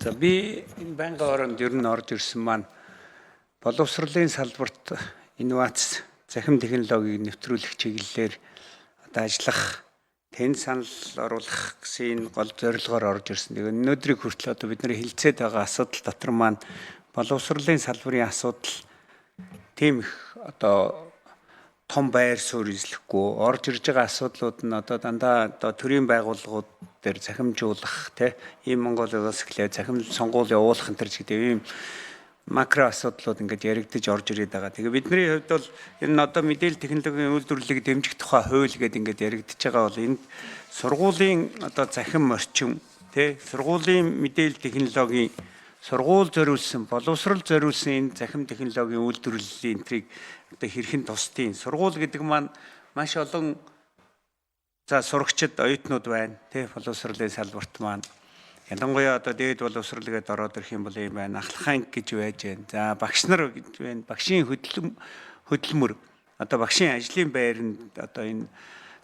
За би энэ байнгын оронд ер нь орж ирсэн маань боловсролын салбарт инновац, захим технологиг нэвтрүүлэх чиглэлээр одоо ажиллах, тэн санал оруулах гэсэн гол зорилгоор орж ирсэн. Тэгээ өнөөдрийг хүртэл одоо бид нэр хилцээд байгаа асуудал дотор маань боловсролын салбарын асуудал тийм их одоо том байр суурь эзлэхгүй орж ирж байгаа асуудлууд нь одоо дандаа одоо төрийн байгууллагууд дээр захимжуулах ийм Монголоос эхлээд захим сонгуул явуулах энэ төр гэдэг ийм макро асуудлууд ингээд яригдж орж ирээд байгаа. Тэгээ бидний хувьд бол энэ нь одоо мэдээлэл технологийн үйлдвэрлэлийг дэмжих тухай хууль гэдэг ингээд яригдж байгаа бол энд сургуулийн одоо захим орчин сургуулийн мэдээлэл технологийн сургууль зориулсан, боловсрол зориулсан энэ захим технологийн үйлдвэрлэлийн энтрийг одоо хэрхэн тусдیں۔ Сургууль гэдэг маань маш олон сурагчид, оюутнууд байна. Боловсролын салбарт маань ялангуяа одоо дээд боловсрол гэдээ ороод ирэх юм бол юм байна. Ахлах анги гэж байж байна. За багш нар гэж байна. Багшийн хөдөлмөр одоо багшийн ажлын байранд одоо энэ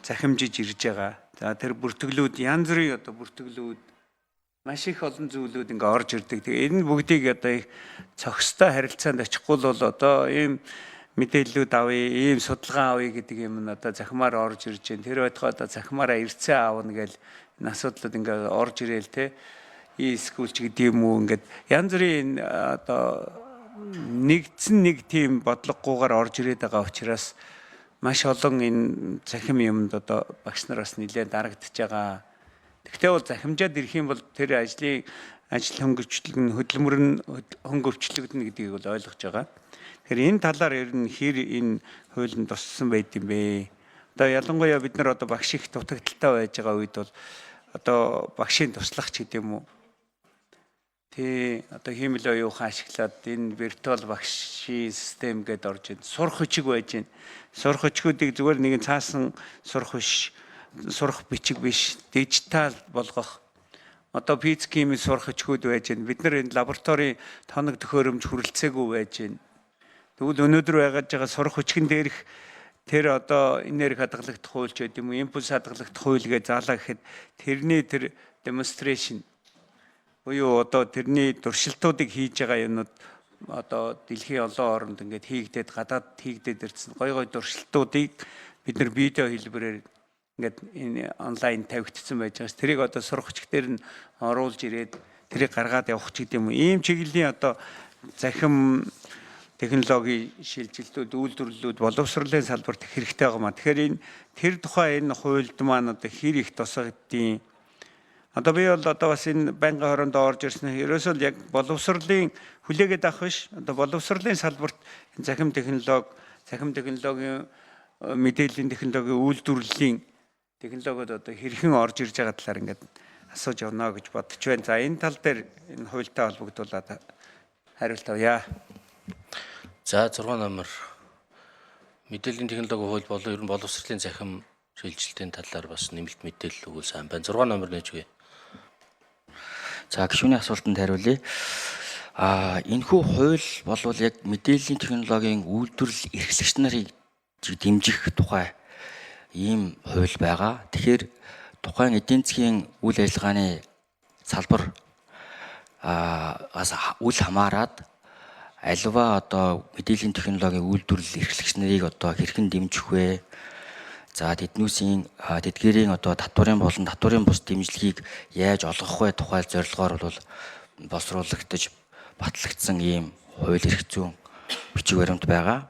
захимжиж ирж байгаа. За тэр бүртгэлүүд янз бүрийн одоо бүртгэлүүд маш их олон зүйлүүд ингээ орж ирдэг. Тэгээ энэ бүгдийг одоо их цогцтой харилцаанд очихгүй бол одоо ийм мэдээллүүд авъя, ийм судалгаа авъя гэдэг юм нь одоо захимаар орж ирж байна. Тэр байтугай одоо захимаараа ирцээ аавна гэл энэ асуудлууд ингээ орж ирээл e-скулч гэдэг юм уу ингээд янз бүрийн одоо нэгдсэн нэг тийм бодлогогүйгээр орж ирээд байгаа учраас маш олон энэ захим юмд одоо багш нараас нэлээд дарагдж байгаа. Тэгвэл бол захимжаад ирэх юм бол тэр ажил хөнгөвчлөг нь хөдөлмөр нь хөнгөвчлөгдөнө гэдгийг бол ойлгож байгаа. Тэгэхээр энэ талаар ер нь хэр энэ хуулинд туссан байд юм бэ? Одоо ялангуяа бид нар одоо багш их дутагдaltaй байж байгаа үед бол одоо багшийн туслагч гэдэг юм уу? Одоо хиймэл оюухан ашиглаад энэ виртуал багшийн систем гэдээ орж ийн сурах хүчиг байж ийн. Сурах хүчгүүдийг зүгээр нэгэн цаасан сурах бичиг биш, дижитал болгох. Одоо физик химийн сурах хүчгүүд байж ийн. Бид нар энэ лабораторийн тоног төхөөрөмж хүрэлцээгүй байж ийн. Тэгвэл өнөөдөр байгаж байгаа сурах хүчгэн дээрх тэр одоо энерги хадгалагдах хууль ч гэдэг юм уу, импульс хадгалагдах хууль гэж заалаа гэхэд тэрний тэр демонстрашн буюу одоо тэрний туршилтуудыг хийж байгаа юмнууд одоо дэлхийн олон оронд ингээд хийгдээд гадаад хийгдээд ирсэн гой туршилтуудыг бид нар видео хэлбэрээр ингээд энэ онлайн тавигдсан байж байгаа. Тэрийг одоо сурах хүчгээр нь оруулж ирээд тэрийг гаргаад явах ч гэдэг юм уу. Ийм чиглэлийн одоо захим технологийн шилжилтүүд, үйлдвэрлэлүүд боловсролын салбарт хэрэгтэй байгаа маа. Тэгэхээр тэр тухай энэ хуульд маань одоо хэр их тусагдیں۔ Одоо би бол одоо бас энэ байнгын хороонд орж ирсэн. Ерөөсөө яг боловсролын хүлээгээд авах биш. Одоо боловсролын салбарт захим технологийн мэдээллийн технологийн үйлдвэрлэлийн технологиуд одоо хэрхэн орж ирж байгаа талаар ингээд асууж явна гэж бодож байна. За энэ тал дээр энэ хуультай холбогдуулаад хариулт авъя. За 6 номер мэдээллийн технологийн хууль болон ер нь боловсролын захим шилжилтийн талаар бас нэмэлт мэдээлэл өгвөл сайн байна. 6 номер нээж үгүй. За гишүүний асуултанд хариулъя. Энэхүү хууль болвол яг мэдээллийн технологийн үйлдвэрлэл эрхлэгч нарыг дэмжих тухай ийм хууль байгаа. Тэгэхээр тухайн эдийн засгийн үйл ажиллагааны салбар үл хамааран аливаа одоо мэдээллийн технологийн үйлдвэрлэл эрхлэгч нарыг одоо хэрхэн дэмжих вэ? За тэдгээрийн одоо татварын болон татварын бус дэмжлэгийг яаж олгох вэ тухай зорилгоор бол боловсруулагдаж батлагдсан ийм хууль эрх зүйн бичиг баримт байгаа.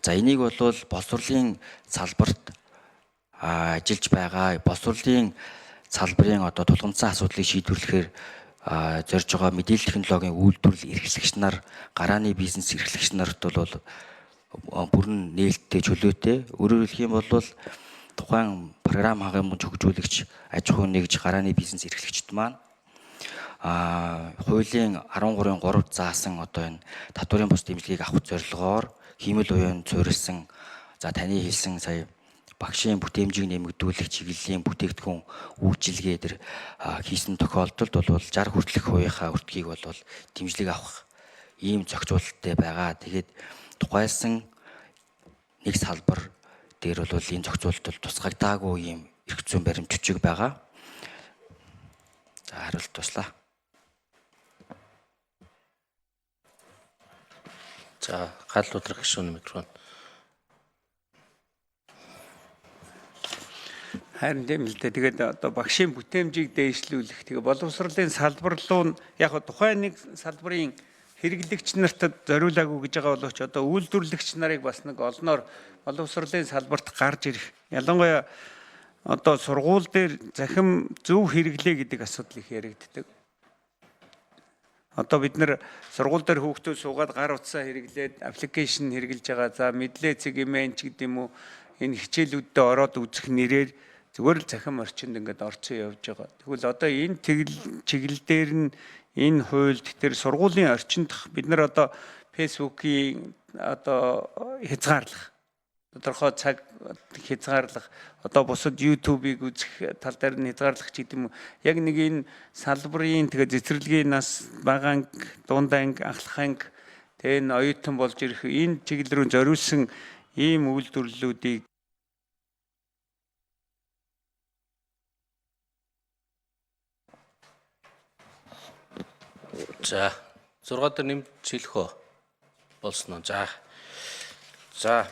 За энийг бол боловсролын салбарт ажиллаж байгаа боловсролын салбарын одоо тулгымцсан асуудлыг шийдвэрлэхээр зорж байгаа мэдээлэл технологийн үйлдвэрлэл эрхлэгч нар, гарааны бизнес эрхлэгч нарт бол бүрэн нээлттэй чөлөөтэй. Өөрөөр хэлэх юм бол тухайн програм хангамж хөгжүүлэгч, аж ахуй нэгж, гарааны бизнес эрхлэгчд маань хуулийн 13-3 заасан одоо энэ татварын бус дэмжлэгийг авах зорилгоор хиймэл уян суурилсан таны хэлсэн сая багшийн бүтээмжийг нэмэгдүүлэх чиглэлийн бүтээгдэхүүн үйлчилгээ дээр хийсэн тохиолдолд бол 60 хүртэлх хувийнхаа өртгийг бол дэмжлэг авах ийм зохицуулалттай байгаа. Тэгээд тухайлсан нэг салбар дээр бол энэ зохицуулалт тусгагдаагүй ийм эрх зүйн баримт жүжиг байгаа. За хариулт туслаа. За гал удрах гишүүний микрофон. Харин тийм л дээ. Тэгээд одоо багшийн бүтээмжийг дээшлүүлэх. Тэгээ боловсролын салбар руу яг тухайн нэг салбарын хэрэглэгч нартад зориулаагүй гэж байгаа боловч одоо үйлдвэрлэгч нарыг бас нэг олноор боловсролын салбарт гарч ирэх. Ялангуяа одоо сургууль дээр захим зөв хэрэглээ гэдэг асуудал их яригддаг. Одоо бид нэр сургууль дээр хүүхдүүд суугаад гар утсаа хэрэглээд аппликейшн хэрэглэж байгаа. За мэдлээ цэг имэн ч гэдэг юм уу энэ хичээлүүдэд ороод үзэх нэрээр зүгээр л захим орчинд ингээд орцсон явж байгаа. Тэгвэл одоо энэ чиглэл дээр нь энэ хуульд тэр сургуулийн орчинд бид нар одоо фэйсбүүкийн одоо хязгаарлах тодорхой цаг хязгаарлах одоо бусад YouTube-ыг үзэх тал дээр нь хязгаарлах ч гэдэг юм. Яг нэг энэ салбарын тэгээ цэцэрлэгийн нас бага анги, дунд анги, ахлах анги тэгээ энэ оюутан болж ирэх энэ чиглэл рүү зориулсан ийм үйлдвэрлэлүүдийг За 6 дээр нэмж хэлэх үү? Болсон уу? За